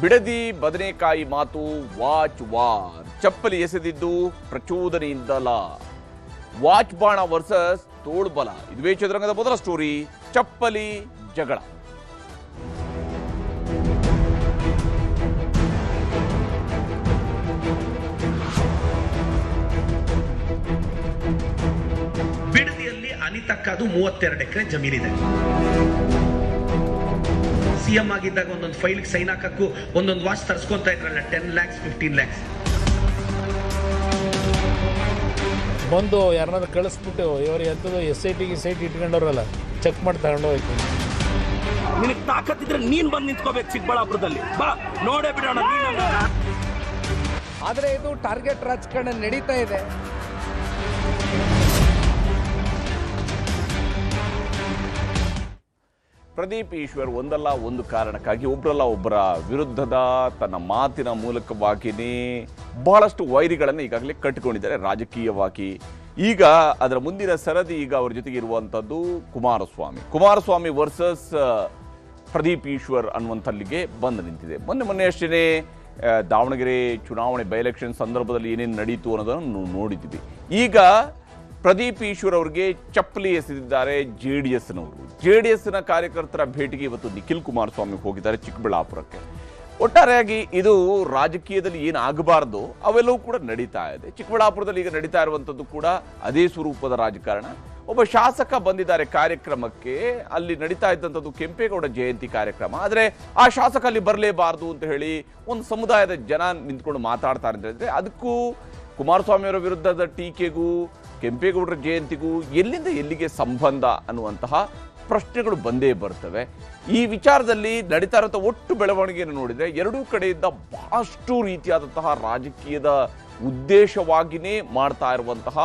ಬಿಡದಿ ಬದನೆಕಾಯಿ ಮಾತು watch war. ಚಪ್ಪಲಿ ಎಸೆದಿದ್ದು ಪ್ರಚೋದನೆಯಿಂದಲ. ವಾಚ್ ಬಾಣ ವರ್ಸಸ್ ತೋಳ್ಬಲ. ಇದುವೇ ಚದುರಂಗದ ಮೊದಲ ಸ್ಟೋರಿ, ಚಪ್ಪಲಿ ಜಗಳ. ಬಿಡದಿಯಲ್ಲಿ ಅನಿತಕ್ಕದು 32 ಎಕರೆ ಜಮೀನಿದೆ. ಸಿಎಂ ಆಗಿದ್ದಾಗ ಒಂದೊಂದು ಫೈಲ್ಗೆ ಸೈನ್ ಹಾಕಕ್ಕೂ ಒಂದೊಂದು ವಾಚ್ ತರಿಸ್ಕೊಂತ ಇದ್ರಲ್ಲ, 10 lakhs 15 lakhs. ಬಂದು ಯಾರನ್ನಾದ್ರು ಕಳಿಸ್ಬಿಟ್ಟು ಇವರು ಎಂಥದ್ದು SIT ಇಟ್ಕೊಂಡವ್ರಲ್ಲ, ಚೆಕ್ ಮಾಡಿ ತಗೊಂಡು ಹೋಯ್ತು. ನಿನಗೆ ತಾಕತ್ತಿದ್ರೆ ನೀನ್ ಬಂದು ನಿಂತ್ಕೋಬೇಕು ಚಿಕ್ಕಬಳ್ಳಾಪುರದಲ್ಲಿ, ಬಾ ನೋಡೇ ಬಿಡೋಣ. ಆದರೆ ಇದು ಟಾರ್ಗೆಟ್ ರಾಜಕಾರಣ ನಡೀತಾ ಇದೆ. ಪ್ರದೀಪ್ ಈಶ್ವರ್ ಒಂದಲ್ಲ ಒಂದು ಕಾರಣಕ್ಕಾಗಿ ಒಬ್ಬರಲ್ಲ ಒಬ್ಬರ ವಿರುದ್ಧದ ತನ್ನ ಮಾತಿನ ಮೂಲಕವಾಗಿಯೇ ಬಹಳಷ್ಟು ವೈರಿಗಳನ್ನು ಈಗಾಗಲೇ ಕಟ್ಟಿಕೊಂಡಿದ್ದಾರೆ ರಾಜಕೀಯವಾಗಿ. ಈಗ ಅದರ ಮುಂದಿನ ಸರದಿ ಈಗ ಅವ್ರ ಜೊತೆಗೆ ಇರುವಂಥದ್ದು ಕುಮಾರಸ್ವಾಮಿ ವರ್ಸಸ್ ಪ್ರದೀಪ್ ಈಶ್ವರ್ ಅನ್ನುವಂಥಲ್ಲಿಗೆ ಬಂದು ನಿಂತಿದೆ. ಮೊನ್ನೆ ಅಷ್ಟೇ ದಾವಣಗೆರೆ ಚುನಾವಣೆ ಬೈ ಎಲೆಕ್ಷನ್ ಸಂದರ್ಭದಲ್ಲಿ ಏನೇನು ನಡೀತು ಅನ್ನೋದನ್ನು ನೋಡಿದ್ದೀವಿ. ಈಗ ಪ್ರದೀಪ್ ಈಶ್ವರ್ ಅವರಿಗೆ ಚಪ್ಪಲಿ ಎಸೆದಿದ್ದಾರೆ ಜೆಡಿಎಸ್ನ ಕಾರ್ಯಕರ್ತರ ಭೇಟಿಗೆ ಇವತ್ತು ನಿಖಿಲ್ ಕುಮಾರಸ್ವಾಮಿ ಹೋಗಿದ್ದಾರೆ ಚಿಕ್ಕಬಳ್ಳಾಪುರಕ್ಕೆ. ಒಟ್ಟಾರೆಯಾಗಿ ಇದು ರಾಜಕೀಯದಲ್ಲಿ ಏನಾಗಬಾರ್ದು ಅವೆಲ್ಲವೂ ಕೂಡ ನಡೀತಾ ಇದೆ. ಚಿಕ್ಕಬಳ್ಳಾಪುರದಲ್ಲಿ ಈಗ ನಡೀತಾ ಇರುವಂಥದ್ದು ಕೂಡ ಅದೇ ಸ್ವರೂಪದ ರಾಜಕಾರಣ. ಒಬ್ಬ ಶಾಸಕ ಬಂದಿದ್ದಾರೆ ಕಾರ್ಯಕ್ರಮಕ್ಕೆ. ಅಲ್ಲಿ ನಡೀತಾ ಇದ್ದಂಥದ್ದು ಕೆಂಪೇಗೌಡ ಜಯಂತಿ ಕಾರ್ಯಕ್ರಮ. ಆದರೆ ಆ ಶಾಸಕ ಅಲ್ಲಿ ಬರಲೇಬಾರ್ದು ಅಂತ ಹೇಳಿ ಒಂದು ಸಮುದಾಯದ ಜನ ನಿಂತ್ಕೊಂಡು ಮಾತಾಡ್ತಾರೆ ಅಂತ ಹೇಳಿದ್ರೆ, ಅದಕ್ಕೂ ಕುಮಾರಸ್ವಾಮಿಯವರ ವಿರುದ್ಧದ ಟೀಕೆಗೂ ಕೆಂಪೇಗೌಡರ ಜಯಂತಿಗೂ ಎಲ್ಲಿಂದ ಎಲ್ಲಿಗೆ ಸಂಬಂಧ ಅನ್ನುವಂತಹ ಪ್ರಶ್ನೆಗಳು ಬಂದೇ ಬರ್ತವೆ. ಈ ವಿಚಾರದಲ್ಲಿ ನಡೀತಾ ಇರುವಂಥ ಒಟ್ಟು ಬೆಳವಣಿಗೆಯನ್ನು ನೋಡಿದರೆ ಎರಡೂ ಕಡೆಯಿಂದ ಬಹಳಷ್ಟು ರೀತಿಯಾದಂತಹ ರಾಜಕೀಯದ ಉದ್ದೇಶವಾಗಿಯೇ ಮಾಡ್ತಾ ಇರುವಂತಹ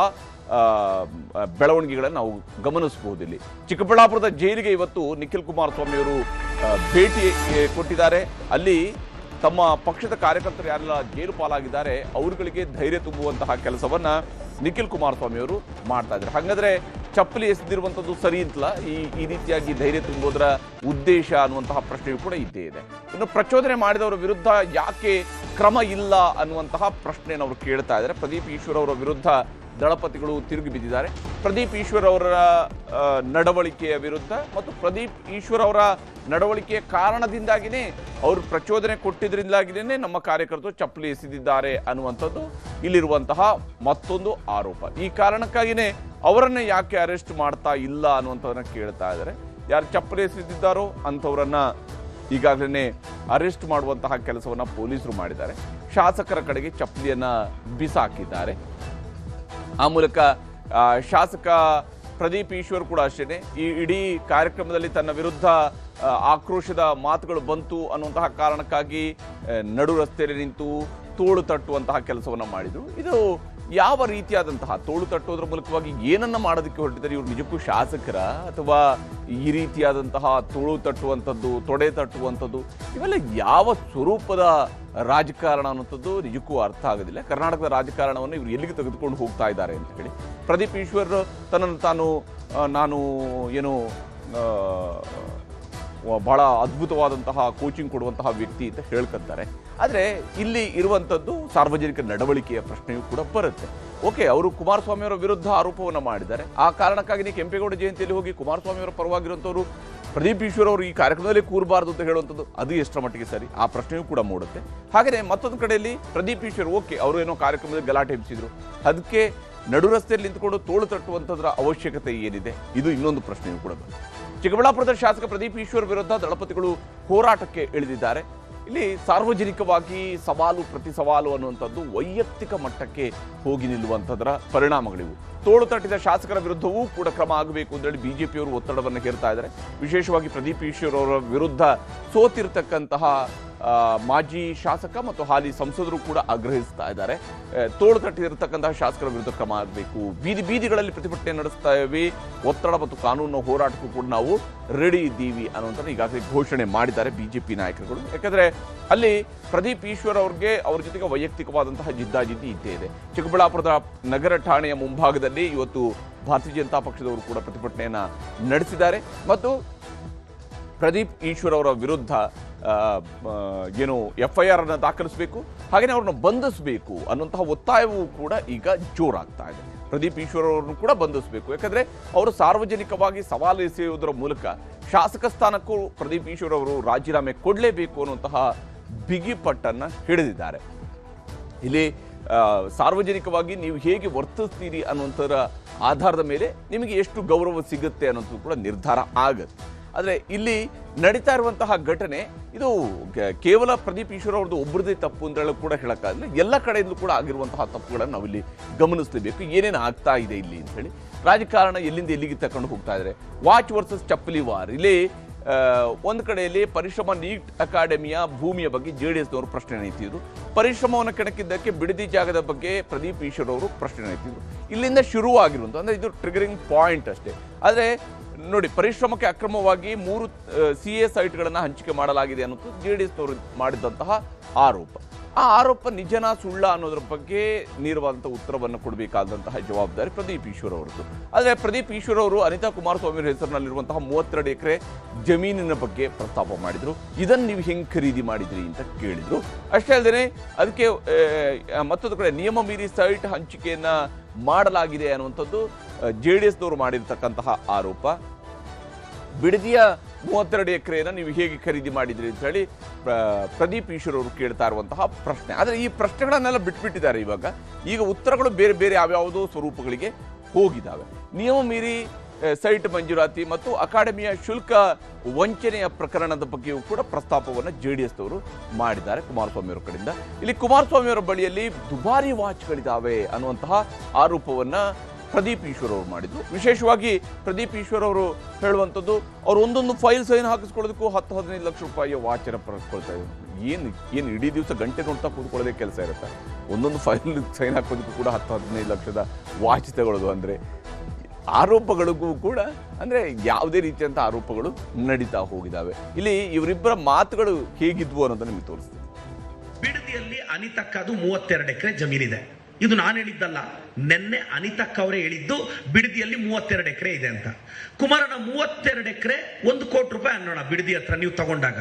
ಬೆಳವಣಿಗೆಗಳನ್ನು ನಾವು ಗಮನಿಸಬಹುದು. ಇಲ್ಲಿ ಚಿಕ್ಕಬಳ್ಳಾಪುರದ ಜೈಲಿಗೆ ಇವತ್ತು ನಿಖಿಲ್ ಕುಮಾರಸ್ವಾಮಿಯವರು ಭೇಟಿ ಕೊಟ್ಟಿದ್ದಾರೆ. ಅಲ್ಲಿ ತಮ್ಮ ಪಕ್ಷದ ಕಾರ್ಯಕರ್ತರು ಯಾರೆಲ್ಲ ಜೈಲು ಪಾಲಾಗಿದ್ದಾರೆ ಅವರುಗಳಿಗೆ ಧೈರ್ಯ ತುಂಬುವಂತಹ ಕೆಲಸವನ್ನ ನಿಖಿಲ್ ಕುಮಾರಸ್ವಾಮಿ ಅವರು ಮಾಡ್ತಾ ಇದ್ದಾರೆ. ಹಾಗಾದ್ರೆ ಚಪ್ಪಲಿ ಎಸೆದಿರುವಂಥದ್ದು ಸರಿ ಅಂತಲ್ಲ, ಈ ರೀತಿಯಾಗಿ ಧೈರ್ಯ ತುಂಬುವುದರ ಉದ್ದೇಶ ಅನ್ನುವಂತಹ ಪ್ರಶ್ನೆಯೂ ಕೂಡ ಇದ್ದೇ ಇದೆ. ಇನ್ನು ಪ್ರಚೋದನೆ ಮಾಡಿದವರ ವಿರುದ್ಧ ಯಾಕೆ ಕ್ರಮ ಇಲ್ಲ ಅನ್ನುವಂತಹ ಪ್ರಶ್ನೆಯನ್ನು ಅವರು ಕೇಳ್ತಾ ಇದ್ದಾರೆ. ಪ್ರದೀಪ್ ಈಶ್ವರ್ ಅವರ ವಿರುದ್ಧ ದಳಪತಿಗಳು ತಿರುಗಿ ಬಿದ್ದಿದ್ದಾರೆ. ಪ್ರದೀಪ್ ಈಶ್ವರ್ ಅವರ ನಡವಳಿಕೆಯ ವಿರುದ್ಧ ಮತ್ತು ಪ್ರದೀಪ್ ಈಶ್ವರ್ ಅವರ ನಡವಳಿಕೆಯ ಕಾರಣದಿಂದಾಗಿಯೇ ಅವರು ಪ್ರಚೋದನೆ ಕೊಟ್ಟಿದ್ದರಿಂದಾಗಿಯೇ ನಮ್ಮ ಕಾರ್ಯಕರ್ತರು ಚಪ್ಪಲಿ ಎಸೆದಿದ್ದಾರೆ ಅನ್ನುವಂಥದ್ದು ಇಲ್ಲಿರುವಂತಹ ಮತ್ತೊಂದು ಆರೋಪ. ಈ ಕಾರಣಕ್ಕಾಗಿಯೇ ಅವರನ್ನ ಯಾಕೆ ಅರೆಸ್ಟ್ ಮಾಡ್ತಾ ಇಲ್ಲ ಅನ್ನುವಂಥದ್ದನ್ನ ಕೇಳ್ತಾ ಇದ್ದಾರೆ. ಯಾರು ಚಪ್ಪಲಿ ಎಸೆದಿದ್ದಾರೋ ಅಂಥವರನ್ನ ಈಗಾಗಲೇ ಅರೆಸ್ಟ್ ಮಾಡುವಂತಹ ಕೆಲಸವನ್ನ ಪೊಲೀಸರು ಮಾಡಿದ್ದಾರೆ. ಶಾಸಕರ ಕಡೆಗೆ ಚಪ್ಪಲಿಯನ್ನ ಬಿಸಾಕಿದ್ದಾರೆ. ಆ ಮೂಲಕ ಶಾಸಕ ಪ್ರದೀಪ್ ಈಶ್ವರ್ ಕೂಡ ಅಷ್ಟೇ ಈ ಇಡೀ ಕಾರ್ಯಕ್ರಮದಲ್ಲಿ ತನ್ನ ವಿರುದ್ಧ ಆಕ್ರೋಶದ ಮಾತುಗಳು ಬಂತು ಅನ್ನುವಂತಹ ಕಾರಣಕ್ಕಾಗಿ ನಡು ರಸ್ತೆಯಲ್ಲಿ ನಿಂತು ತೋಳು ತಟ್ಟುವಂತಹ ಕೆಲಸವನ್ನು ಮಾಡಿದರು. ಇದು ಯಾವ ರೀತಿಯಾದಂತಹ ತೋಳು ತಟ್ಟುವುದರ ಮೂಲಕವಾಗಿ ಏನನ್ನ ಮಾಡೋದಕ್ಕೆ ಹೊರಟಿದ್ದಾರೆ? ಇವರು ನಿಜಕ್ಕೂ ಶಾಸಕರ ಅಥವಾ ಈ ರೀತಿಯಾದಂತಹ ತೋಳು ತಟ್ಟುವಂಥದ್ದು, ತೊಡೆ ತಟ್ಟುವಂಥದ್ದು, ಇವೆಲ್ಲ ಯಾವ ಸ್ವರೂಪದ ರಾಜಕಾರಣ ಅನ್ನುವಂಥದ್ದು ನಿಜಕ್ಕೂ ಅರ್ಥ ಆಗೋದಿಲ್ಲ. ಕರ್ನಾಟಕದ ರಾಜಕಾರಣವನ್ನು ಇವರು ಎಲ್ಲಿಗೆ ತೆಗೆದುಕೊಂಡು ಹೋಗ್ತಾ ಇದ್ದಾರೆ ಅಂತ ಹೇಳಿ ಪ್ರದೀಪ್ ಈಶ್ವರ್ ತನ್ನನ್ನು ನಾನು ಏನು ಬಹಳ ಅದ್ಭುತವಾದಂತಹ ಕೋಚಿಂಗ್ ಕೊಡುವಂತಹ ವ್ಯಕ್ತಿ ಅಂತ ಹೇಳ್ಕೊತಾರೆ. ಆದರೆ ಇಲ್ಲಿ ಇರುವಂಥದ್ದು ಸಾರ್ವಜನಿಕ ನಡವಳಿಕೆಯ ಪ್ರಶ್ನೆಯೂ ಕೂಡ ಬರುತ್ತೆ. ಓಕೆ, ಅವರು ಕುಮಾರಸ್ವಾಮಿಯವರ ವಿರುದ್ಧ ಆರೋಪವನ್ನು ಮಾಡಿದ್ದಾರೆ. ಆ ಕಾರಣಕ್ಕಾಗಿ ಕೆಂಪೇಗೌಡ ಜಯಂತಿಯಲ್ಲಿ ಹೋಗಿ ಕುಮಾರಸ್ವಾಮಿಯವರ ಪರವಾಗಿರುವಂಥವ್ರು ಪ್ರದೀಪ್ ಈಶ್ವರ್ ಅವರು ಈ ಕಾರ್ಯಕ್ರಮದಲ್ಲಿ ಕೂರಬಾರ್ದು ಅಂತ ಹೇಳುವಂಥದ್ದು ಅದು ಎಷ್ಟರ ಮಟ್ಟಿಗೆ ಸರಿ? ಆ ಪ್ರಶ್ನೆಯೂ ಕೂಡ ಮೂಡುತ್ತೆ. ಹಾಗೆಯೇ ಮತ್ತೊಂದು ಕಡೆಯಲ್ಲಿ ಪ್ರದೀಪ್ ಈಶ್ವರ್ ಓಕೆ, ಅವರು ಏನೋ ಕಾರ್ಯಕ್ರಮದಲ್ಲಿ ಗಲಾಟೆ ಎಬ್ಬಿಸಿದ್ರು, ಅದಕ್ಕೆ ನಡು ರಸ್ತೆಯಲ್ಲಿ ನಿಂತುಕೊಂಡು ತೋಳು ತಟ್ಟುವಂಥದ್ರ ಅವಶ್ಯಕತೆ ಏನಿದೆ? ಇದು ಇನ್ನೊಂದು ಪ್ರಶ್ನೆಯೂ ಕೂಡ ಬಂತು. ಚಿಕ್ಕಬಳ್ಳಾಪುರದ ಶಾಸಕ ಪ್ರದೀಪ್ ಈಶ್ವರ್ ವಿರುದ್ಧ ದಳಪತಿಗಳು ಹೋರಾಟಕ್ಕೆ ಇಳಿದಿದ್ದಾರೆ. ಇಲ್ಲಿ ಸಾರ್ವಜನಿಕವಾಗಿ ಸವಾಲು ಪ್ರತಿ ಸವಾಲು ಅನ್ನುವಂಥದ್ದು ವೈಯಕ್ತಿಕ ಮಟ್ಟಕ್ಕೆ ಹೋಗಿ ನಿಲ್ಲುವಂಥದ್ರ ಪರಿಣಾಮಗಳಿವು. ತೋಳು ತಟ್ಟಿದ ಶಾಸಕರ ವಿರುದ್ಧವೂ ಕೂಡ ಕ್ರಮ ಆಗಬೇಕು ಅಂತೇಳಿ ಬಿಜೆಪಿಯವರು ಒತ್ತಡವನ್ನು ಹೇರ್ತಾ ಇದ್ದಾರೆ. ವಿಶೇಷವಾಗಿ ಪ್ರದೀಪ್ ಈಶ್ವರ್ ಅವರ ವಿರುದ್ಧ ಸೋತಿರ್ತಕ್ಕಂತಹ ಮಾಜಿ ಶಾಸಕ ಮತ್ತು ಹಾಲಿ ಸಂಸದರು ಕೂಡ ಆಗ್ರಹಿಸ್ತಾ ಇದ್ದಾರೆ. ತೋಳು ತಟ್ಟಿರತಕ್ಕಂತಹ ಶಾಸಕರ ವಿರುದ್ಧ ಕ್ರಮ ಆಗಬೇಕು, ಬೀದಿಗಳಲ್ಲಿ ಪ್ರತಿಭಟನೆ ನಡೆಸ್ತಾವೆ, ಒತ್ತಡ ಮತ್ತು ಕಾನೂನು ಹೋರಾಟಕ್ಕೂ ಕೂಡ ನಾವು ರೆಡಿ ಇದ್ದೀವಿ ಅನ್ನುವಂಥದ್ದು ಈಗಾಗಲೇ ಘೋಷಣೆ ಮಾಡಿದ್ದಾರೆ ಬಿಜೆಪಿ ನಾಯಕರುಗಳು. ಯಾಕಂದ್ರೆ ಅಲ್ಲಿ ಪ್ರದೀಪ್ ಈಶ್ವರ್ ಅವ್ರ ಜೊತೆಗೆ ವೈಯಕ್ತಿಕವಾದಂತಹ ಜಿದ್ದಾಜಿದ್ದಿ ಇದ್ದೇ ಇದೆ. ಚಿಕ್ಕಬಳ್ಳಾಪುರದ ನಗರ ಠಾಣೆಯ ಮುಂಭಾಗದಲ್ಲಿ ಇವತ್ತು ಭಾರತೀಯ ಜನತಾ ಪಕ್ಷದವರು ಕೂಡ ಪ್ರತಿಭಟನೆಯನ್ನ ನಡೆಸಿದ್ದಾರೆ ಮತ್ತು ಪ್ರದೀಪ್ ಈಶ್ವರ್ ಅವರ ವಿರುದ್ಧ ಏನು FIR ಅನ್ನು ದಾಖಲಿಸಬೇಕು, ಹಾಗೆಯೇ ಅವ್ರನ್ನ ಬಂಧಿಸಬೇಕು ಅನ್ನುವಂತಹ ಒತ್ತಾಯವೂ ಕೂಡ ಈಗ ಜೋರಾಗ್ತಾ ಇದೆ. ಪ್ರದೀಪ್ ಈಶ್ವರ್ ಅವರನ್ನು ಕೂಡ ಬಂಧಿಸಬೇಕು, ಯಾಕಂದ್ರೆ ಅವರು ಸಾರ್ವಜನಿಕವಾಗಿ ಸವಾಲು ಎಸೆಯುವುದರ ಮೂಲಕ ಶಾಸಕ ಸ್ಥಾನಕ್ಕೂ ಪ್ರದೀಪ್ ಈಶ್ವರ್ ಅವರು ರಾಜೀನಾಮೆ ಕೊಡಲೇಬೇಕು ಅನ್ನುವಂತಹ ಬಿಗಿಪಟ್ಟನ್ನು ಹಿಡಿದಿದ್ದಾರೆ. ಇಲ್ಲಿ ಸಾರ್ವಜನಿಕವಾಗಿ ನೀವು ಹೇಗೆ ವರ್ತಿಸ್ತೀರಿ ಅನ್ನುವಂಥರ ಆಧಾರದ ಮೇಲೆ ನಿಮಗೆ ಎಷ್ಟು ಗೌರವ ಸಿಗುತ್ತೆ ಅನ್ನೋದು ಕೂಡ ನಿರ್ಧಾರ ಆಗುತ್ತೆ. ಆದರೆ ಇಲ್ಲಿ ನಡೀತಾ ಇರುವಂತಹ ಘಟನೆ ಇದು ಕೇವಲ ಪ್ರದೀಪ್ ಈಶ್ವರ್ ಅವ್ರದ್ದು ಒಬ್ಬರದೇ ತಪ್ಪು ಅಂತ ಕೂಡ ಹೇಳಕ್ಕಾಗಲ್ಲ. ಎಲ್ಲ ಕಡೆಯಿಂದಲೂ ಕೂಡ ಆಗಿರುವಂತಹ ತಪ್ಪುಗಳನ್ನು ನಾವಿಲ್ಲಿ ಗಮನಿಸಲೇಬೇಕು. ಏನೇನು ಆಗ್ತಾ ಇದೆ ಇಲ್ಲಿ ಅಂತ ಹೇಳಿ ರಾಜಕಾರಣ ಎಲ್ಲಿಂದ ಎಲ್ಲಿಗೆ ತಕೊಂಡು ಹೋಗ್ತಾ ಇದ್ದಾರೆ. ವಾಚ್ ವರ್ಸಸ್ ಚಪ್ಪಲಿ ವಾರ್. ಇಲ್ಲಿ ಒಂದು ಕಡೆಯಲ್ಲಿ ಪರಿಶ್ರಮ ನೀಟ್ ಅಕಾಡೆಮಿಯ ಭೂಮಿಯ ಬಗ್ಗೆ JDSನವರು ಪ್ರಶ್ನೆ ಎತ್ತಿದ್ರು. ಪರಿಶ್ರಮವನ್ನು ಕೆಣಕಿದ್ದಕ್ಕೆ ಬಿಡದಿ ಜಾಗದ ಬಗ್ಗೆ ಪ್ರದೀಪ್ ಈಶ್ವರ್ ಅವರು ಪ್ರಶ್ನೆ ಎತ್ತಿದ್ರು. ಇಲ್ಲಿಂದ ಶುರುವಾಗಿರುವಂಥ ಅಂದರೆ ಇದು ಟ್ರಿಗರಿಂಗ್ ಪಾಯಿಂಟ್ ಅಷ್ಟೇ. ಆದರೆ ನೋಡಿ, ಪರಿಶ್ರಮಕ್ಕೆ ಅಕ್ರಮವಾಗಿ 3 CA ಸೈಟ್ಗಳನ್ನು ಹಂಚಿಕೆ ಮಾಡಲಾಗಿದೆ ಅನ್ನೋದು JDSನವರು ಮಾಡಿದಂತಹ ಆರೋಪ. ಆ ಆರೋಪ ನಿಜನಾ ಸುಳ್ಳ ಅನ್ನೋದ್ರ ಬಗ್ಗೆ ನೇರವಾದಂಥ ಉತ್ತರವನ್ನು ಕೊಡಬೇಕಾದಂತಹ ಜವಾಬ್ದಾರಿ ಪ್ರದೀಪ್ ಈಶ್ವರ್ ಅವರದ್ದು. ಆದರೆ ಪ್ರದೀಪ್ ಈಶ್ವರ್ ಅವರು ಅನಿತಾ ಕುಮಾರಸ್ವಾಮಿ ಅವರ ಹೆಸರಿನಲ್ಲಿರುವಂತಹ 32 ಎಕರೆ ಜಮೀನಿನ ಬಗ್ಗೆ ಪ್ರಸ್ತಾಪ ಮಾಡಿದರು. ಇದನ್ನು ನೀವು ಹೆಂಗೆ ಖರೀದಿ ಮಾಡಿದ್ರಿ ಅಂತ ಕೇಳಿದರು. ಅಷ್ಟೇ ಅಲ್ಲದೆ ಅದಕ್ಕೆ ಮತ್ತೊಂದು ಕಡೆ ನಿಯಮ ಮೀರಿ ಸೈಟ್ ಹಂಚಿಕೆಯನ್ನು ಮಾಡಲಾಗಿದೆ ಅನ್ನುವಂಥದ್ದು JDSನವರು ಮಾಡಿರ್ತಕ್ಕಂತಹ ಆರೋಪ. ಬಿಡದಿಯ 32 ಎಕರೆಯನ್ನು ನೀವು ಹೇಗೆ ಖರೀದಿ ಮಾಡಿದ್ರಿ ಅಂತ ಹೇಳಿ ಪ್ರದೀಪ್ ಈಶ್ವರ್ ಅವರು ಕೇಳ್ತಾ ಇರುವಂತಹ ಪ್ರಶ್ನೆ. ಆದರೆ ಈ ಪ್ರಶ್ನೆಗಳನ್ನೆಲ್ಲ ಬಿಟ್ಬಿಟ್ಟಿದ್ದಾರೆ. ಈಗ ಉತ್ತರಗಳು ಬೇರೆ ಬೇರೆ ಯಾವ್ಯಾವುದೋ ಸ್ವರೂಪಗಳಿಗೆ ಹೋಗಿದ್ದಾವೆ. ನಿಯಮ ಮೀರಿ ಸೈಟ್ ಮಂಜೂರಾತಿ ಮತ್ತು ಅಕಾಡೆಮಿಯ ಶುಲ್ಕ ವಂಚನೆಯ ಪ್ರಕರಣದ ಬಗ್ಗೆಯೂ ಕೂಡ ಪ್ರಸ್ತಾಪವನ್ನು JDSನವರು ಮಾಡಿದ್ದಾರೆ ಕುಮಾರಸ್ವಾಮಿ ಅವರ ಕಡೆಯಿಂದ. ಇಲ್ಲಿ ಕುಮಾರಸ್ವಾಮಿ ಅವರ ಬಳಿಯಲ್ಲಿ ದುಬಾರಿ ವಾಚ್ಗಳಿದ್ದಾವೆ ಅನ್ನುವಂತಹ ಆರೋಪವನ್ನು ಪ್ರದೀಪ್ ಈಶ್ವರ್ ಅವರು ಮಾಡಿದ್ರು. ವಿಶೇಷವಾಗಿ ಪ್ರದೀಪ್ ಈಶ್ವರ್ ಅವರು ಹೇಳುವಂಥದ್ದು, ಅವರು ಒಂದೊಂದು ಫೈಲ್ ಸೈನ್ ಹಾಕಿಸ್ಕೊಳ್ಳೋದಕ್ಕೂ 10-15 ಲಕ್ಷ ರೂಪಾಯಿಯ ವಾಚನ್ನು ಪಡೆದುಕೊಳ್ತಾ ಇದ್ದಾರೆ. ಏನು ಇಡೀ ದಿವಸ ಗಂಟೆ ನೋಡ್ತಾ ಕೂತ್ಕೊಳ್ಳೋದೇ ಕೆಲಸ ಇರುತ್ತೆ. ಒಂದೊಂದು ಫೈಲ್ ಸೈನ್ ಹಾಕೋದಕ್ಕೂ ಕೂಡ 10-15 ಲಕ್ಷದ ವಾಚ್ ತಗೊಳ್ಳೋದು ಅಂದರೆ ಆರೋಪಗಳಿಗೂ ಕೂಡ ಅಂದರೆ ಯಾವುದೇ ರೀತಿಯಂಥ ಆರೋಪಗಳು ನಡೀತಾ ಹೋಗಿದ್ದಾವೆ. ಇಲ್ಲಿ ಇವರಿಬ್ಬರ ಮಾತುಗಳು ಹೇಗಿದ್ವು ಅನ್ನೋದನ್ನು ನಿಮಗೆ ತೋರಿಸ್ತೀನಿ. ಬಿಡದಿಯಲ್ಲಿ ಅನಿತಕ್ಕದು 32 ಎಕರೆ ಜಮೀನಿದೆ. ಇದು ನಾನು ಹೇಳಿದ್ದಲ್ಲ, ನಿನ್ನೆ ಅನಿತಕ್ಕ ಅವರೇ ಹೇಳಿದ್ದು ಬಿಡದಿಯಲ್ಲಿ 32 ಎಕರೆ ಇದೆ ಅಂತ. ಕುಮಾರಣ್ಣ 32 ಎಕರೆ 1 ಕೋಟಿ ರೂಪಾಯಿ ಅನ್ನೋಣ ಬಿಡದಿ ಹತ್ರ ನೀವು ತಗೊಂಡಾಗ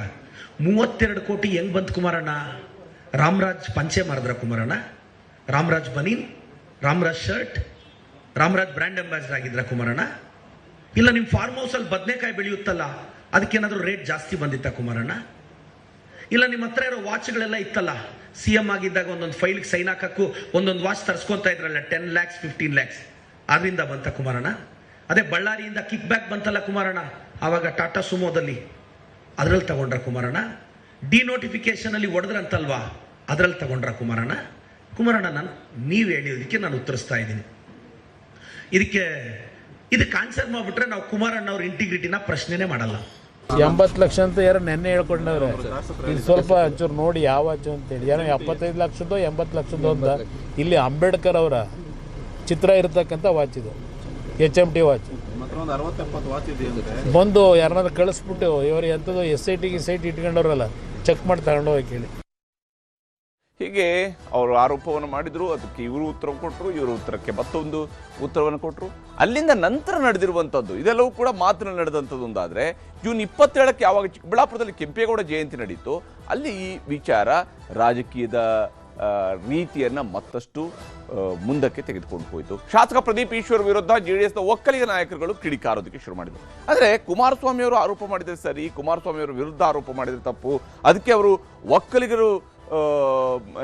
32 ಕೋಟಿ ಹೆಂಗ್ ಬಂತು ಕುಮಾರಣ್ಣ? ರಾಮರಾಜ್ ಪಂಚೆ ಮಾರಿದ್ರ ಕುಮಾರಣ್ಣ? ರಾಮರಾಜ್ ಬನೀನ್, Ramraj shirt, Ramraj brand ambassador ಆಗಿದ್ರ ಕುಮಾರಣ್ಣ? ಇಲ್ಲ ನಿಮ್ಮ ಫಾರ್ಮ್ ಹೌಸ್ ಅಲ್ಲಿ ಬದನೆಕಾಯಿ ಬೆಳೆಯುತ್ತಲ್ಲ ಅದಕ್ಕೇನಾದ್ರೂ ರೇಟ್ ಜಾಸ್ತಿ ಬಂದಿತ್ತ ಕುಮಾರಣ್ಣ? ಇಲ್ಲ ನಿಮ್ಮ ಹತ್ರ ಇರೋ ವಾಚ್ಗಳೆಲ್ಲ ಇತ್ತಲ್ಲ, CM ಆಗಿದ್ದಾಗ ಒಂದೊಂದು ಫೈಲ್ಗೆ ಸೈನ್ ಹಾಕಕ್ಕೂ ಒಂದೊಂದು ವಾಚ್ ತರಿಸ್ಕೊಂತ ಇದ್ರಲ್ಲ 10 lakhs 15 lakhs, ಅದರಿಂದ ಬಂತ ಕುಮಾರಣ್ಣ? ಅದೇ ಬಳ್ಳಾರಿಯಿಂದ ಕಿಕ್ ಬ್ಯಾಕ್ ಬಂತಲ್ಲ ಕುಮಾರಣ್ಣ, ಆವಾಗ ಟಾಟಾ ಸುಮೋದಲ್ಲಿ ಅದ್ರಲ್ಲಿ ತಗೊಂಡ್ರ ಕುಮಾರಣ್ಣ? ಡಿನೋಟಿಫಿಕೇಶನ್ ಅಲ್ಲಿ ಹೊಡೆದ್ರಂತಲ್ವಾ, ಅದ್ರಲ್ಲಿ ತಗೊಂಡ್ರ ಕುಮಾರಣ್ಣ? ಕುಮಾರಣ್ಣ ನೀವು ಹೇಳಿದಕ್ಕೆ ನಾನು ಉತ್ತರಿಸ್ತಾ ಇದ್ದೀನಿ. ಇದಕ್ಕೆ ಆನ್ಸರ್ ಮಾಡ್ಬಿಟ್ರೆ ನಾವು ಕುಮಾರಣ್ಣ ಅವ್ರ ಇಂಟಿಗ್ರಿಟಿನ ಪ್ರಶ್ನೆನೇ ಮಾಡಲ್ಲ. 80 ಲಕ್ಷ ಅಂತ ಯಾರು ನೆನ್ನೆ ಹೇಳ್ಕೊಂಡವ್ರೆ. ಇದು ಸ್ವಲ್ಪ ಒಂಚೂರು ನೋಡಿ ಯಾವ ವಾಚು ಅಂತೇಳಿ. ಏನೋ 75 ಲಕ್ಷದ್ದು 80 ಲಕ್ಷದ್ದು ಅಂತ. ಇಲ್ಲಿ ಅಂಬೇಡ್ಕರ್ ಅವರ ಚಿತ್ರ ಇರತಕ್ಕಂಥ ವಾಚ್ ಇದು, HMT ವಾಚ್. ಬಂದು ಯಾರನ್ನಾದ್ರು ಕಳಿಸ್ಬಿಟ್ಟು ಇವರು ಎಂಥದ್ದು SIT ಇಟ್ಕೊಂಡವ್ರಲ್ಲ, ಚೆಕ್ ಮಾಡಿ ತಗೊಂಡು ಹೋಗಿ ಕೇಳಿ. ಹೀಗೆ ಅವರು ಆರೋಪವನ್ನು ಮಾಡಿದ್ರು. ಅದಕ್ಕೆ ಇವರು ಉತ್ತರ ಕೊಟ್ಟರು, ಇವರು ಉತ್ತರಕ್ಕೆ ಮತ್ತೊಂದು ಉತ್ತರವನ್ನು ಕೊಟ್ಟರು. ಅಲ್ಲಿಂದ ನಂತರ ನಡೆದಿರುವಂಥದ್ದು ಇದೆಲ್ಲವೂ ಕೂಡ ಮಾತಿನಲ್ಲಿ ನಡೆದಂಥದ್ದು. ಒಂದಾದರೆ ಜೂನ್ 27ಕ್ಕೆ ಯಾವಾಗ ಚಿಕ್ಕಬಳ್ಳಾಪುರದಲ್ಲಿ ಕೆಂಪೇಗೌಡ ಜಯಂತಿ ನಡೀತು, ಅಲ್ಲಿ ಈ ವಿಚಾರ ರಾಜಕೀಯದ ರೀತಿಯನ್ನು ಮತ್ತಷ್ಟು ಮುಂದಕ್ಕೆ ತೆಗೆದುಕೊಂಡು ಹೋಯಿತು. ಶಾಸಕ ಪ್ರದೀಪ್ ಈಶ್ವರ್ ವಿರುದ್ಧ JDSನ ಒಕ್ಕಲಿಗ ನಾಯಕರುಗಳು ಕಿಡಿಕಾರೋದಕ್ಕೆ ಶುರು ಮಾಡಿದರು. ಆದರೆ ಕುಮಾರಸ್ವಾಮಿ ಅವರು ಆರೋಪ ಮಾಡಿದರೆ ಸರಿ, ಕುಮಾರಸ್ವಾಮಿ ಅವರ ವಿರುದ್ಧ ಆರೋಪ ಮಾಡಿದರೆ ತಪ್ಪು, ಅದಕ್ಕೆ ಅವರು ಒಕ್ಕಲಿಗರು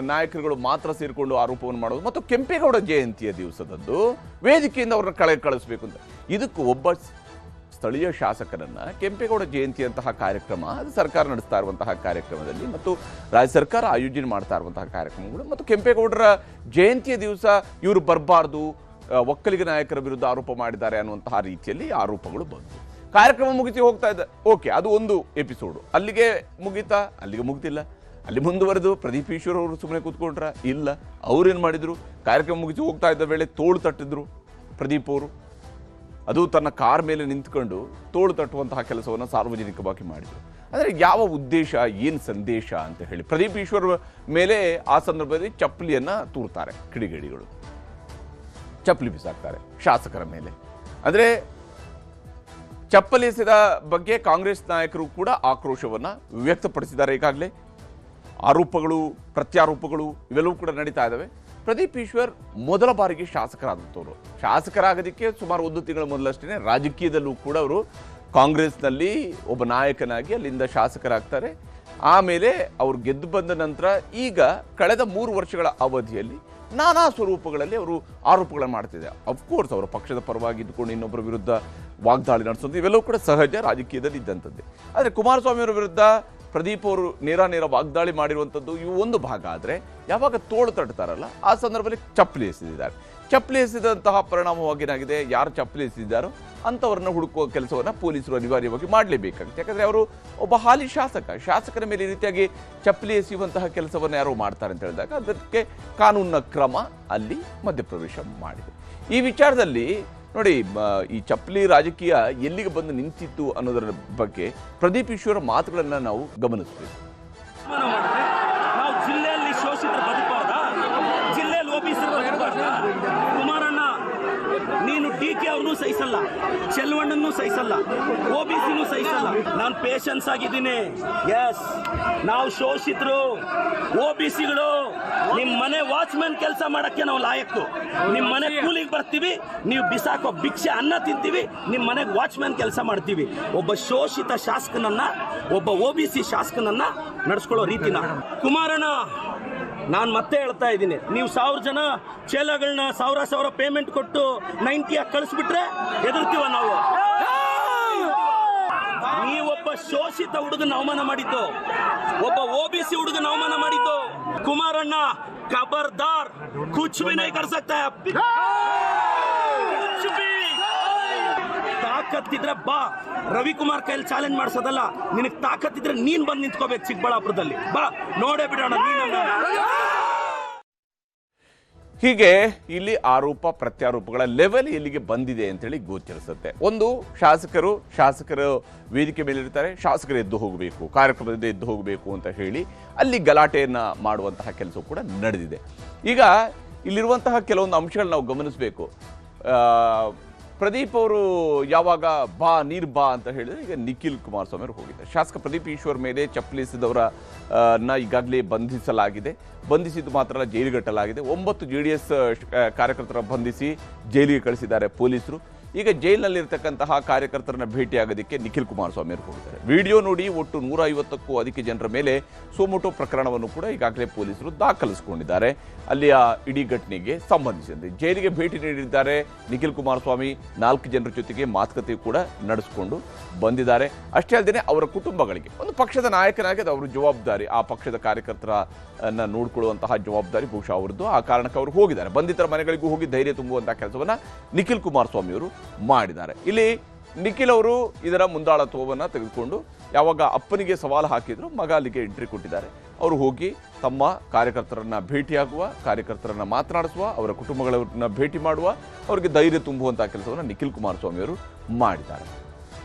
ನಾಯಕರುಗಳು ಮಾತ್ರ ಸೇರಿಕೊಂಡು ಆರೋಪವನ್ನು ಮಾಡೋದು ಮತ್ತು ಕೆಂಪೇಗೌಡ ಜಯಂತಿಯ ದಿವಸದಂದು ವೇದಿಕೆಯಿಂದ ಅವ್ರನ್ನ ಕಳಿಸಬೇಕು ಅಂತ. ಇದಕ್ಕೂ ಒಬ್ಬ ಸ್ಥಳೀಯ ಶಾಸಕರನ್ನ ಕೆಂಪೇಗೌಡ ಜಯಂತಿಯಂತಹ ಕಾರ್ಯಕ್ರಮ, ಅದು ಸರ್ಕಾರ ನಡೆಸ್ತಾ ಇರುವಂತಹ ಕಾರ್ಯಕ್ರಮದಲ್ಲಿ ಮತ್ತು ರಾಜ್ಯ ಸರ್ಕಾರ ಆಯೋಜನೆ ಮಾಡ್ತಾ ಇರುವಂತಹ ಕಾರ್ಯಕ್ರಮಗಳು ಮತ್ತು ಕೆಂಪೇಗೌಡರ ಜಯಂತಿಯ ದಿವಸ ಇವರು ಬರಬಾರ್ದು, ಒಕ್ಕಲಿಗ ನಾಯಕರ ವಿರುದ್ಧ ಆರೋಪ ಮಾಡಿದ್ದಾರೆ ಅನ್ನುವಂತಹ ರೀತಿಯಲ್ಲಿ ಆರೋಪಗಳು ಬಂತು. ಕಾರ್ಯಕ್ರಮ ಮುಗಿಸಿ ಹೋಗ್ತಾ ಇದ್ದ, ಓಕೆ, ಅದು ಒಂದು ಎಪಿಸೋಡು. ಅಲ್ಲಿಗೆ ಮುಗೀತಾ? ಅಲ್ಲಿಗೆ ಮುಗ್ದಿಲ್ಲ. ಅಲ್ಲಿ ಮುಂದುವರೆದು ಪ್ರದೀಪ್ ಈಶ್ವರ್ ಅವರು ಸುಮ್ಮನೆ ಕೂತ್ಕೊಂಡ್ರ? ಇಲ್ಲ. ಅವ್ರೇನು ಮಾಡಿದ್ರು, ಕಾರ್ಯಕ್ರಮ ಮುಗಿಸಿ ಹೋಗ್ತಾ ಇದ್ದ ವೇಳೆ ತೋಳು ತಟ್ಟಿದ್ರು ಪ್ರದೀಪ್ ಅವರು. ಅದು ತನ್ನ ಕಾರ್ ಮೇಲೆ ನಿಂತ್ಕೊಂಡು ತೋಳು ತಟ್ಟುವಂತಹ ಕೆಲಸವನ್ನು ಸಾರ್ವಜನಿಕವಾಗಿ ಮಾಡಿದರು. ಅಂದರೆ ಯಾವ ಉದ್ದೇಶ, ಏನು ಸಂದೇಶ ಅಂತ ಹೇಳಿ ಪ್ರದೀಪ್ ಈಶ್ವರ್ ಮೇಲೆ ಆ ಸಂದರ್ಭದಲ್ಲಿ ಚಪ್ಪಲಿಯನ್ನು ತೂರ್ತಾರೆ ಚಪ್ಪಲಿ ಎಸೆದ ಬಗ್ಗೆ ಕಾಂಗ್ರೆಸ್ ನಾಯಕರು ಕೂಡ ಆಕ್ರೋಶವನ್ನ ವ್ಯಕ್ತಪಡಿಸಿದ್ದಾರೆ. ಈಗಾಗಲೇ ಆರೋಪಗಳು ಪ್ರತ್ಯಾರೋಪಗಳು ಇವೆಲ್ಲವೂ ಕೂಡ ನಡೀತಾ ಇದ್ದಾವೆ. ಪ್ರದೀಪ್ ಈಶ್ವರ್ ಮೊದಲ ಬಾರಿಗೆ ಶಾಸಕರಾದಂಥವ್ರು. ಶಾಸಕರಾಗೋದಕ್ಕೆ ಸುಮಾರು 1 ತಿಂಗಳ ಮೊದಲಷ್ಟೇ ರಾಜಕೀಯದಲ್ಲೂ ಕೂಡ ಅವರು ಕಾಂಗ್ರೆಸ್ನಲ್ಲಿ ಒಬ್ಬ ನಾಯಕನಾಗಿ ಅಲ್ಲಿಂದ ಶಾಸಕರಾಗ್ತಾರೆ. ಆಮೇಲೆ ಅವ್ರು ಗೆದ್ದು ಬಂದ ನಂತರ ಈಗ ಕಳೆದ 3 ವರ್ಷಗಳ ಅವಧಿಯಲ್ಲಿ ನಾನಾ ಸ್ವರೂಪಗಳಲ್ಲಿ ಅವರು ಆರೋಪಗಳನ್ನು ಮಾಡ್ತಿದ್ದಾರೆ. ಅಫ್ಕೋರ್ಸ್ ಅವರ ಪಕ್ಷದ ಪರವಾಗಿ ಇದ್ದುಕೊಂಡು ಇನ್ನೊಬ್ಬರ ವಿರುದ್ಧ ವಾಗ್ದಾಳಿ ನಡೆಸೋದು ಇವೆಲ್ಲವೂ ಕೂಡ ಸಹಜ, ರಾಜಕೀಯದಲ್ಲಿ ಇದ್ದಂಥದ್ದೇ. ಆದರೆ ಕುಮಾರಸ್ವಾಮಿ ಅವರ ವಿರುದ್ಧ ಪ್ರದೀಪ್ ಅವರು ನೇರ ವಾಗ್ದಾಳಿ ಮಾಡಿರುವಂಥದ್ದು ಇವು ಒಂದು ಭಾಗ. ಆದರೆ ಯಾವಾಗ ತೋಳು ತಟ್ತಾರಲ್ಲ ಆ ಸಂದರ್ಭದಲ್ಲಿ ಚಪ್ಪಲಿ ಎಸೆದಿದ್ದಾರೆ. ಚಪ್ಪಲಿ ಎಸೆದಂತಹ ಪರಿಣಾಮವಾಗಿ ಏನಾಗಿದೆ, ಯಾರು ಚಪ್ಪಲಿ ಎಸೆದಿದ್ದಾರೋ ಅಂಥವ್ರನ್ನ ಹುಡುಕುವ ಕೆಲಸವನ್ನು ಪೊಲೀಸರು ಅನಿವಾರ್ಯವಾಗಿ ಮಾಡಲೇಬೇಕಾಗುತ್ತೆ. ಯಾಕಂದರೆ ಅವರು ಒಬ್ಬ ಹಾಲಿ ಶಾಸಕರ ಮೇಲೆ ಈ ರೀತಿಯಾಗಿ ಚಪ್ಪಲಿ ಎಸೆಯುವಂತಹ ಕೆಲಸವನ್ನು ಯಾರೋ ಮಾಡ್ತಾರೆ ಅಂತ ಹೇಳಿದಾಗ ಅದಕ್ಕೆ ಕಾನೂನಿನ ಕ್ರಮ ಅಲ್ಲಿ ಮಧ್ಯಪ್ರವೇಶ ಮಾಡಿದೆ. ಈ ವಿಚಾರದಲ್ಲಿ ನೋಡಿ, ಈ ಚಪ್ಪಲಿ ರಾಜಕೀಯ ಎಲ್ಲಿಗೆ ಬಂದು ನಿಂತಿತ್ತು ಅನ್ನೋದರ ಬಗ್ಗೆ ಪ್ರದೀಪ್ ಈಶ್ವರ ಮಾತುಗಳನ್ನು ನಾವು ಗಮನಿಸಬೇಕು. ನಾವು ಜಿಲ್ಲೆಯಲ್ಲಿ ಶೋಷಿತರು ಬದುಕಬಾರ್ದ, ಜಿಲ್ಲೆಯಲ್ಲಿ ಓಬಿಸಿರು ಬದುಕಬಾರ್ದ? ಕುಮಾರಣ್ಣ, ನೀನು DK ಅವ್ರನ್ನೂ ಸಹಿಸಲ್ಲ, ಚೆಲ್ವಣ್ಣನ್ನೂ ಸಹಿಸಲ್ಲ, OBCನೂ ಸಹಿಸಲ್ಲ. ನಾನು ಪೇಷನ್ಸ್ ಆಗಿದ್ದೀನಿ. ಎಸ್, ನಾವು ಶೋಷಿತರು, OBCಗಳು. ನಿಮ್ಮ ಮನೆ ವಾಚ್ಮ್ಯಾನ್ ಕೆಲಸ ಮಾಡಕ್ಕೆ ನಾವು ಲಾಯಕ್ಕು. ನಿಮ್ಮ ಮನೆ ಕೂಲಿಗೆ ಬರ್ತೀವಿ, ನೀವು ಬಿಸಾಕೋ ಭಿಕ್ಷೆ ಅನ್ನ ತಿಂತೀವಿ, ನಿಮ್ಮ ಮನೆಗೆ ವಾಚ್ಮ್ಯಾನ್ ಕೆಲಸ ಮಾಡ್ತೀವಿ. ಒಬ್ಬ ಶೋಷಿತ ಶಾಸಕನನ್ನ, ಒಬ್ಬ OBC ಶಾಸಕನನ್ನ ನಡೆಸ್ಕೊಳ್ಳೋ ರೀತಿನ ಕುಮಾರಣ್ಣ, ನಾನು ಮತ್ತೆ ಹೇಳ್ತಾ ಇದ್ದೀನಿ, ನೀವು 1000 ಜನ ಚೇಲಗಳನ್ನ 1000 ಪೇಮೆಂಟ್ ಕೊಟ್ಟು 90 ಕಳಿಸ್ಬಿಟ್ರೆ ಎದುರ್ತೀವ ನಾವು. ನೀವೊಬ್ಬ ಶೋಷಿತ ಹುಡುಗನ ಅವಮಾನ ಮಾಡಿದ್ದು, ಒಬ್ಬ OBC ಹುಡುಗನ ಅವಮಾನ ಮಾಡಿದ್ದು. ಕುಮಾರಣ್ಣ, ಖಬರ್ದಾರ್, ಕುಚ್ ಭಿ ನಹೀ ಕರ್ ಸಕ್ತಾ ಹೈ. ತಾಕತ್ತಿದ್ರೆ ಬಾ, ರವಿಕುಮಾರ್ ಕೈಲಿ ಚಾಲೆಂಜ್ ಮಾಡಿಸೋದಲ್ಲ. ನಿನಗೆ ತಾಕತ್ತಿದ್ರೆ ನೀನ್ ಬಂದು ನಿಂತ್ಕೋಬೇಕು ಚಿಕ್ಕಬಳ್ಳಾಪುರದಲ್ಲಿ. ಬಾ, ನೋಡೇ ಬಿಡೋಣ ನೀನು. ಹೀಗೆ ಇಲ್ಲಿ ಆರೋಪ ಪ್ರತ್ಯಾರೋಪಗಳ ಲೆವೆಲ್ ಎಲ್ಲಿಗೆ ಬಂದಿದೆ ಅಂತೇಳಿ ಗೋಚರಿಸುತ್ತೆ. ಒಂದು, ಶಾಸಕರು ವೇದಿಕೆ ಮೇಲಿರ್ತಾರೆ, ಶಾಸಕರು ಎದ್ದು ಹೋಗಬೇಕು, ಕಾರ್ಯಕ್ರಮದಿಂದ ಎದ್ದು ಹೋಗಬೇಕು ಅಂತ ಹೇಳಿ ಅಲ್ಲಿ ಗಲಾಟೆಯನ್ನು ಮಾಡುವಂತಹ ಕೆಲಸ ಕೂಡ ನಡೆದಿದೆ. ಈಗ ಇಲ್ಲಿರುವಂತಹ ಕೆಲವೊಂದು ಅಂಶಗಳು ನಾವು ಗಮನಿಸಬೇಕು. ಪ್ರದೀಪ್ ಅವರು ಯಾವಾಗ ನೀರು ಬಾ ಅಂತ ಹೇಳಿದ್ರೆ ಈಗ ನಿಖಿಲ್ ಕುಮಾರಸ್ವಾಮಿ ಅವರು ಹೋಗಿದ್ದಾರೆ. ಶಾಸಕ ಪ್ರದೀಪ್ ಈಶ್ವರ್ ಮೇಲೆ ಚಪ್ಪಲಿ ಎಸೆದವರನ್ನ ಈಗಾಗಲೇ ಬಂಧಿಸಿದ್ದು ಮಾತ್ರ ಅಲ್ಲ, ಜೈಲಿಗಟ್ಟಲಾಗಿದೆ. 9 JDS ಕಾರ್ಯಕರ್ತರ ಬಂಧಿಸಿ ಜೈಲಿಗೆ ಕಳಿಸಿದ್ದಾರೆ ಪೊಲೀಸರು. ಈಗ ಜೈಲಿನಲ್ಲಿರ್ತಕ್ಕಂತಹ ಕಾರ್ಯಕರ್ತರನ್ನ ಭೇಟಿಯಾಗೋದಕ್ಕೆ ನಿಖಿಲ್ ಕುಮಾರಸ್ವಾಮಿ ಅವರು ಹೋಗಿದ್ದಾರೆ. ವಿಡಿಯೋ ನೋಡಿ ಒಟ್ಟು 150ಕ್ಕೂ ಅಧಿಕ ಜನರ ಮೇಲೆ ಸೋಮೋಟೋ ಪ್ರಕರಣವನ್ನು ಕೂಡ ಈಗಾಗಲೇ ಪೊಲೀಸರು ದಾಖಲಿಸಿಕೊಂಡಿದ್ದಾರೆ. ಅಲ್ಲಿಯ ಇಡೀ ಘಟನೆಗೆ ಸಂಬಂಧಿಸಿದಂತೆ ಜೈಲಿಗೆ ಭೇಟಿ ನೀಡಿದ್ದಾರೆ ನಿಖಿಲ್ ಕುಮಾರಸ್ವಾಮಿ. 4 ಜನರ ಜೊತೆಗೆ ಮಾತುಕತೆ ಕೂಡ ನಡೆಸಿಕೊಂಡು ಬಂದಿದ್ದಾರೆ. ಅಷ್ಟೇ ಅಲ್ಲದೆ ಅವರ ಕುಟುಂಬಗಳಿಗೆ ಒಂದು ಪಕ್ಷದ ನಾಯಕನಾಗಿ ಅದು ಅವರ ಜವಾಬ್ದಾರಿ, ಆ ಪಕ್ಷದ ಕಾರ್ಯಕರ್ತರನ್ನ ನೋಡಿಕೊಳ್ಳುವಂತಹ ಜವಾಬ್ದಾರಿ ಬಹುಶಃ ಅವರದ್ದು. ಆ ಕಾರಣಕ್ಕೆ ಅವರು ಹೋಗಿದ್ದಾರೆ. ಬಂಧಿತರ ಮನೆಗಳಿಗೂ ಹೋಗಿ ಧೈರ್ಯ ತುಂಬುವಂತಹ ಕೆಲಸವನ್ನ ನಿಖಿಲ್ ಕುಮಾರಸ್ವಾಮಿ ಅವರು ಮಾಡಿದ್ದಾರೆ. ಇಲ್ಲಿ ನಿಖಿಲ್ ಅವರು ಇದರ ಮುಂದಾಳತ್ವವನ್ನು ತೆಗೆದುಕೊಂಡು ಯಾವಾಗ ಅಪ್ಪನಿಗೆ ಸವಾಲು ಹಾಕಿದ್ರು, ಮಗ ಅಲ್ಲಿಗೆ ಎಂಟ್ರಿ ಕೊಟ್ಟಿದ್ದಾರೆ. ಅವರು ಹೋಗಿ ತಮ್ಮ ಕಾರ್ಯಕರ್ತರನ್ನ ಭೇಟಿಯಾಗುವ, ಕಾರ್ಯಕರ್ತರನ್ನ ಮಾತನಾಡಿಸುವ, ಅವರ ಕುಟುಂಬಗಳನ್ನ ಭೇಟಿ ಮಾಡುವ, ಅವರಿಗೆ ಧೈರ್ಯ ತುಂಬುವಂತಹ ಕೆಲಸವನ್ನು ನಿಖಿಲ್ ಕುಮಾರಸ್ವಾಮಿ ಅವರು ಮಾಡಿದ್ದಾರೆ.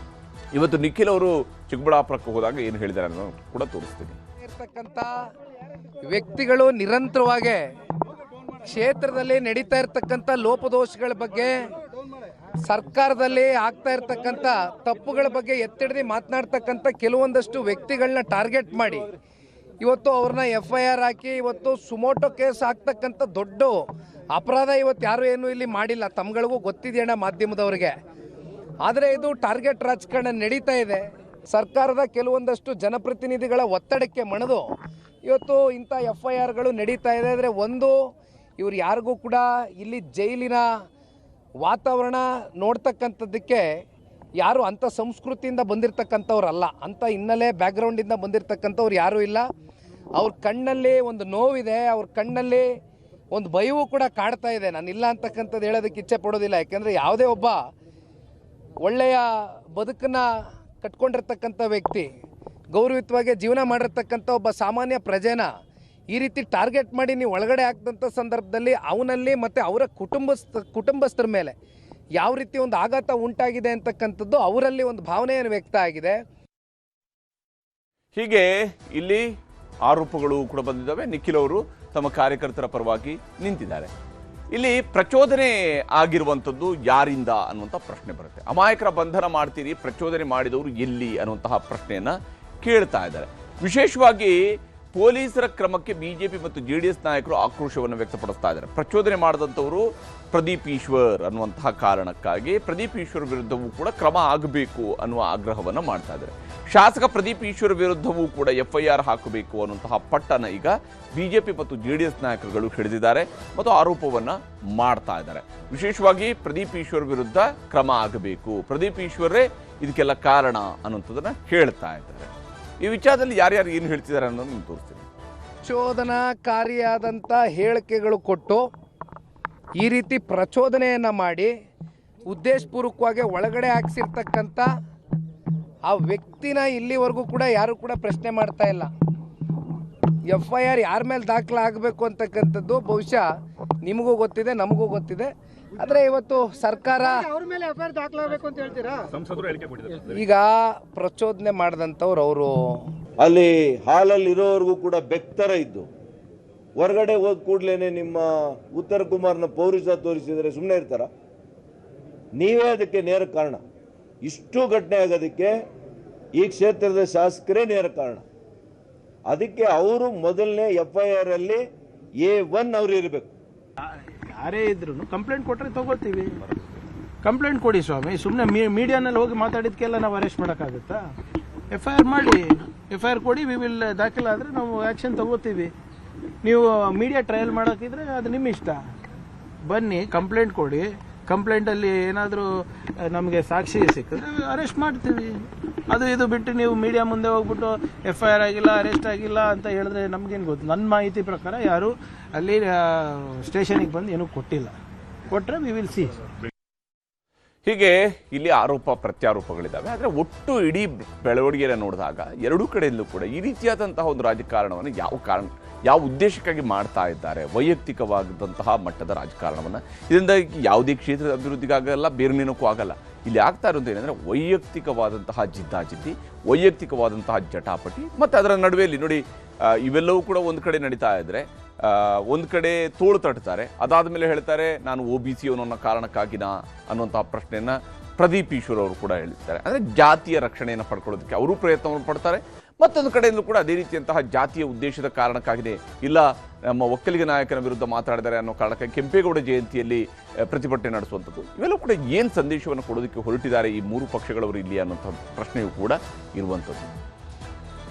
ಇವತ್ತು ನಿಖಿಲ್ ಅವರು ಚಿಕ್ಕಬಳ್ಳಾಪುರಕ್ಕೆ ಹೋದಾಗ ಏನು ಹೇಳಿದ್ದಾರೆ ಅನ್ನೋದು ಕೂಡ ತೋರಿಸ್ತೀನಿ. ಇರ್ತಕ್ಕಂಥ ವ್ಯಕ್ತಿಗಳು ನಿರಂತರವಾಗಿ ಕ್ಷೇತ್ರದಲ್ಲಿ ನಡೀತಾ ಇರ್ತಕ್ಕಂಥ ಲೋಪದೋಷಗಳ ಬಗ್ಗೆ, ಸರ್ಕಾರದಲ್ಲಿ ಆಗ್ತಾ ಇರ್ತಕ್ಕಂಥ ತಪ್ಪುಗಳ ಬಗ್ಗೆ ಎತ್ತಿಡಿದು ಮಾತನಾಡ್ತಕ್ಕಂಥ ಕೆಲವೊಂದಷ್ಟು ವ್ಯಕ್ತಿಗಳನ್ನ ಟಾರ್ಗೆಟ್ ಮಾಡಿ ಇವತ್ತು ಅವ್ರನ್ನ FIR ಹಾಕಿ ಇವತ್ತು ಸುಮೋಟೋ ಕೇಸ್ ಹಾಕ್ತಕ್ಕಂಥ ದೊಡ್ಡ ಅಪರಾಧ ಇವತ್ತು ಯಾರು ಏನು ಇಲ್ಲಿ ಮಾಡಿಲ್ಲ. ತಮ್ಗಳಿಗೂ ಗೊತ್ತಿದೆಯಣ್ಣ ಮಾಧ್ಯಮದವ್ರಿಗೆ. ಆದರೆ ಇದು ಟಾರ್ಗೆಟ್ ರಾಜಕಾರಣ ನಡೀತಾ ಇದೆ. ಸರ್ಕಾರದ ಕೆಲವೊಂದಷ್ಟು ಜನಪ್ರತಿನಿಧಿಗಳ ಒತ್ತಡಕ್ಕೆ ಮಣಿದು ಇವತ್ತು ಇಂಥ FIRಗಳು ನಡೀತಾ ಇದೆ. ಅಂದರೆ ಒಂದು, ಇವ್ರು ಯಾರಿಗೂ ಕೂಡ ಇಲ್ಲಿ ಜೈಲಿನ ವಾತಾವರಣ ನೋಡ್ತಕ್ಕಂಥದ್ದಕ್ಕೆ ಯಾರು ಅಂಥ ಸಂಸ್ಕೃತಿಯಿಂದ ಬಂದಿರತಕ್ಕಂಥವ್ರಲ್ಲ, ಅಂಥ ಹಿನ್ನೆಲೆ ಬ್ಯಾಕ್ಗ್ರೌಂಡಿಂದ ಬಂದಿರತಕ್ಕಂಥವ್ರು ಯಾರೂ ಇಲ್ಲ. ಅವ್ರ ಕಣ್ಣಲ್ಲಿ ಒಂದು ನೋವಿದೆ, ಅವ್ರ ಕಣ್ಣಲ್ಲಿ ಒಂದು ಭಯವೂ ಕೂಡ ಕಾಡ್ತಾ ಇದೆ. ನಾನು ಇಲ್ಲ ಅಂತಕ್ಕಂಥದ್ದು ಹೇಳೋದಕ್ಕೆ ಇಚ್ಛೆ ಪಡೋದಿಲ್ಲ. ಯಾಕೆಂದರೆ ಯಾವುದೇ ಒಬ್ಬ ಒಳ್ಳೆಯ ಬದುಕನ್ನು ಕಟ್ಕೊಂಡಿರ್ತಕ್ಕಂಥ ವ್ಯಕ್ತಿ, ಗೌರವಯುತವಾಗಿ ಜೀವನ ಮಾಡಿರ್ತಕ್ಕಂಥ ಒಬ್ಬ ಸಾಮಾನ್ಯ ಪ್ರಜೆನ ಈ ರೀತಿ ಟಾರ್ಗೆಟ್ ಮಾಡಿ ನೀವು ಒಳಗಡೆ ಹಾಕಿದಂಥ ಸಂದರ್ಭದಲ್ಲಿ ಅವನಲ್ಲಿ ಮತ್ತು ಅವರ ಕುಟುಂಬಸ್ಥರ ಮೇಲೆ ಯಾವ ರೀತಿ ಒಂದು ಆಘಾತ ಉಂಟಾಗಿದೆ ಅಂತಕ್ಕಂಥದ್ದು ಅವರಲ್ಲಿ ಒಂದು ಭಾವನೆಯನ್ನು ವ್ಯಕ್ತ ಆಗಿದೆ. ಹೀಗೆ ಇಲ್ಲಿ ಆರೋಪಗಳು ಕೂಡ ಬಂದಿದ್ದಾವೆ. ನಿಖಿಲ್ ಅವರು ತಮ್ಮ ಕಾರ್ಯಕರ್ತರ ಪರವಾಗಿ ನಿಂತಿದ್ದಾರೆ. ಇಲ್ಲಿ ಪ್ರಚೋದನೆ ಆಗಿರುವಂಥದ್ದು ಯಾರಿಂದ ಅನ್ನುವಂಥ ಪ್ರಶ್ನೆ ಬರುತ್ತೆ. ಅಮಾಯಕರ ಬಂಧನ ಮಾಡ್ತೀರಿ, ಪ್ರಚೋದನೆ ಮಾಡಿದವರು ಎಲ್ಲಿ ಅನ್ನುವಂತಹ ಪ್ರಶ್ನೆಯನ್ನ ಕೇಳ್ತಾ ಇದ್ದಾರೆ. ವಿಶೇಷವಾಗಿ ಪೊಲೀಸರ ಕ್ರಮಕ್ಕೆ ಬಿಜೆಪಿ ಮತ್ತು ಜೆಡಿಎಸ್ ನಾಯಕರು ಆಕ್ರೋಶವನ್ನು ವ್ಯಕ್ತಪಡಿಸ್ತಾ ಇದ್ದಾರೆ. ಪ್ರಚೋದನೆ ಮಾಡಿದಂಥವರು ಪ್ರದೀಪ್ ಈಶ್ವರ್ ಅನ್ನುವಂತಹ ಕಾರಣಕ್ಕಾಗಿ ಪ್ರದೀಪ್ ಈಶ್ವರ್ ವಿರುದ್ಧವೂ ಕೂಡ ಕ್ರಮ ಆಗಬೇಕು ಅನ್ನುವ ಆಗ್ರಹವನ್ನು ಮಾಡ್ತಾ ಇದ್ದಾರೆ. ಶಾಸಕ ಪ್ರದೀಪ್ ಈಶ್ವರ್ ವಿರುದ್ಧವೂ ಕೂಡ FIR ಹಾಕಬೇಕು ಅನ್ನುವಂತಹ ಪಟ್ಟನ್ನು ಈಗ ಬಿಜೆಪಿ ಮತ್ತು ಜೆಡಿಎಸ್ ನಾಯಕರುಗಳು ಹಿಡಿದಿದ್ದಾರೆ ಮತ್ತು ಆರೋಪವನ್ನು ಮಾಡ್ತಾ ಇದ್ದಾರೆ. ವಿಶೇಷವಾಗಿ ಪ್ರದೀಪ್ ಈಶ್ವರ್ ವಿರುದ್ಧ ಕ್ರಮ ಆಗಬೇಕು, ಪ್ರದೀಪ್ ಈಶ್ವರೇ ಇದಕ್ಕೆಲ್ಲ ಕಾರಣ ಅನ್ನುವಂಥದ್ದನ್ನು ಹೇಳ್ತಾ ಇದ್ದಾರೆ. ಈ ವಿಚಾರದಲ್ಲಿ ಯಾರ್ಯಾರು ಏನು ಹೇಳ್ತಿದ್ದಾರೆ ಅನ್ನೋದು ನಿಮ್ಗೆ ತೋರಿಸ್ತೀನಿ. ಪ್ರಚೋದನಾಕಾರಿಯಾದಂಥ ಹೇಳಿಕೆಗಳು ಕೊಟ್ಟು ಈ ರೀತಿ ಪ್ರಚೋದನೆಯನ್ನು ಮಾಡಿ ಉದ್ದೇಶಪೂರ್ವಕವಾಗಿ ಒಳಗಡೆ ಹಾಕ್ಸಿರ್ತಕ್ಕಂಥ ಆ ವ್ಯಕ್ತಿನ ಇಲ್ಲಿವರೆಗೂ ಕೂಡ ಯಾರು ಕೂಡ ಪ್ರಶ್ನೆ ಮಾಡ್ತಾ ಇಲ್ಲ. FIR ಯಾರ ಮೇಲೆ ದಾಖಲಾಗಬೇಕು ಅಂತಕ್ಕಂಥದ್ದು ಬಹುಶಃ ನಿಮಗೂ ಗೊತ್ತಿದೆ, ನಮಗೂ ಗೊತ್ತಿದೆ. ಆದರೆ ಇವತ್ತು ಸರ್ಕಾರ ಅವ್ರ ಮೇಲೆ FIR ದಾಖಲಾಗಬೇಕು ಅಂತ ಹೇಳ್ತೀರಾ? ಈಗ ಪ್ರಚೋದನೆ ಮಾಡಿದಂಥವ್ರು ಅವರು ಅಲ್ಲಿ ಹಾಲಲ್ಲಿ ಇರೋವರೆಗೂ ಕೂಡ ಬೆಕ್ತರ ಇದ್ದು ಹೊರಗಡೆ ಹೋದ ಕೂಡಲೇ ನಿಮ್ಮ ಉತ್ತರ ಕುಮಾರ್ನ ಪೌರುಷ ತೋರಿಸಿದರೆ ಸುಮ್ಮನೆ ಇರ್ತಾರ? ನೀವೇ ಅದಕ್ಕೆ ನೇರ ಕಾರಣ. ಇಷ್ಟು ಘಟನೆ ಆಗೋದಕ್ಕೆ ಈ ಕ್ಷೇತ್ರದ ಶಾಸಕರೇ ನೇರ ಕಾರಣ. ಅದಕ್ಕೆ ಅವರು ಮೊದಲನೇ FIR ಅಲ್ಲಿ A1 ಅವರು ಇರಬೇಕು. ಯಾರೇ ಇದ್ರು ಕಂಪ್ಲೇಂಟ್ ಕೊಟ್ಟರೆ ತಗೋತೀವಿ. ಕಂಪ್ಲೇಂಟ್ ಕೊಡಿ ಸ್ವಾಮಿ. ಸುಮ್ಮನೆ ಮೀಡಿಯಾನಲ್ಲಿ ಹೋಗಿ ಮಾತಾಡಿದ್ಕೆಲ್ಲ ನಾವು ಅರೆಸ್ಟ್ ಮಾಡೋಕ್ಕಾಗುತ್ತಾ? FIR ಮಾಡಿ, FIR ಕೊಡಿ, ವಿ ವಿಲ್ ದಾಖಲಾದರೆ ನಾವು ಆ್ಯಕ್ಷನ್ ತಗೋತೀವಿ. ನೀವು ಮೀಡಿಯಾ ಟ್ರಯಲ್ ಮಾಡೋಕ್ಕಿದ್ರೆ ಅದು ನಿಮ್ಮ ಇಷ್ಟ. ಬನ್ನಿ, ಕಂಪ್ಲೇಂಟ್ ಕೊಡಿ. ಕಂಪ್ಲೇಂಟಲ್ಲಿ ಏನಾದರೂ ನಮಗೆ ಸಾಕ್ಷಿ ಸಿಕ್ಕಿದ್ರೆ ಅರೆಸ್ಟ್ ಮಾಡ್ತೀವಿ. ಅದು ಇದು ಬಿಟ್ಟು ನೀವು ಮೀಡಿಯಾ ಮುಂದೆ ಹೋಗ್ಬಿಟ್ಟು FIR ಆಗಿಲ್ಲ, ಅರೆಸ್ಟ್ ಆಗಿಲ್ಲ ಅಂತ ಹೇಳಿದ್ರೆ ನಮಗೇನು ಗೊತ್ತು? ನನ್ನ ಮಾಹಿತಿ ಪ್ರಕಾರ ಯಾರು ಅಲ್ಲಿ ಸ್ಟೇಷನಿಗೆ ಬಂದು ಏನೂ ಕೊಟ್ಟಿಲ್ಲ. ಕೊಟ್ಟರೆ ವಿ ವಿಲ್ ಸಿ. ಹೀಗೆ ಇಲ್ಲಿ ಆರೋಪ ಪ್ರತ್ಯಾರೋಪಗಳಿದ್ದಾವೆ. ಆದರೆ ಒಟ್ಟು ಇಡೀ ಬೆಳವಣಿಗೆಯನ್ನು ನೋಡಿದಾಗ ಎರಡೂ ಕಡೆಯಲ್ಲೂ ಕೂಡ ಈ ರೀತಿಯಾದಂತಹ ಒಂದು ರಾಜಕಾರಣವನ್ನು ಯಾವ ಉದ್ದೇಶಕ್ಕಾಗಿ ಮಾಡ್ತಾ ಇದ್ದಾರೆ? ವೈಯಕ್ತಿಕವಾದಂತಹ ಮಟ್ಟದ ರಾಜಕಾರಣವನ್ನು. ಇದರಿಂದ ಯಾವುದೇ ಕ್ಷೇತ್ರದ ಅಭಿವೃದ್ಧಿಗಾಗಲ್ಲ, ಬೇರೆನೇನಕ್ಕೂ ಆಗಲ್ಲ. ಇಲ್ಲಿ ಆಗ್ತಾ ಇರೋದು ಏನಂದರೆ ವೈಯಕ್ತಿಕವಾದಂತಹ ಜಿದ್ದಾಜಿದ್ದಿ, ವೈಯಕ್ತಿಕವಾದಂತಹ ಜಟಾಪಟಿ, ಮತ್ತು ಅದರ ನಡುವೆಯಲ್ಲಿ ನೋಡಿ ಇವೆಲ್ಲವೂ ಕೂಡ ಒಂದು ಕಡೆ ನಡೀತಾ ಇದ್ದರೆ ಒಂದು ಕಡೆ ತೋಳು ತಟ್ತಾರೆ. ಅದಾದ ಮೇಲೆ ಹೇಳ್ತಾರೆ ನಾನು OBC ಅನ್ನೋ ಕಾರಣಕ್ಕಾಗಿನ ಅನ್ನುವಂತಹ ಪ್ರಶ್ನೆಯನ್ನು ಪ್ರದೀಪ್ ಈಶ್ವರ್ ಅವರು ಕೂಡ ಹೇಳ್ತಾರೆ. ಅಂದರೆ ಜಾತಿಯ ರಕ್ಷಣೆಯನ್ನು ಪಡ್ಕೊಳ್ಳೋದಕ್ಕೆ ಅವರು ಪ್ರಯತ್ನವನ್ನು ಪಡ್ತಾರೆ. ಮತ್ತೊಂದು ಕಡೆಯಿಂದಲೂ ಕೂಡ ಅದೇ ರೀತಿಯಂತಹ ಜಾತಿಯ ಉದ್ದೇಶದ ಕಾರಣಕ್ಕಾಗಿದೆ, ಇಲ್ಲ ನಮ್ಮ ಒಕ್ಕಲಿಗ ನಾಯಕನ ವಿರುದ್ಧ ಮಾತಾಡಿದ್ದಾರೆ ಅನ್ನೋ ಕಾರಣಕ್ಕಾಗಿ ಕೆಂಪೇಗೌಡ ಜಯಂತಿಯಲ್ಲಿ ಪ್ರತಿಭಟನೆ ನಡೆಸುವಂಥದ್ದು. ಇವೆಲ್ಲವೂ ಕೂಡ ಏನು ಸಂದೇಶವನ್ನು ಕೊಡೋದಕ್ಕೆ ಹೊರಟಿದ್ದಾರೆ ಈ ಮೂರು ಪಕ್ಷಗಳವರು ಇಲ್ಲಿ ಅನ್ನೋಂಥ ಪ್ರಶ್ನೆಯೂ ಕೂಡ ಇರುವಂಥದ್ದು.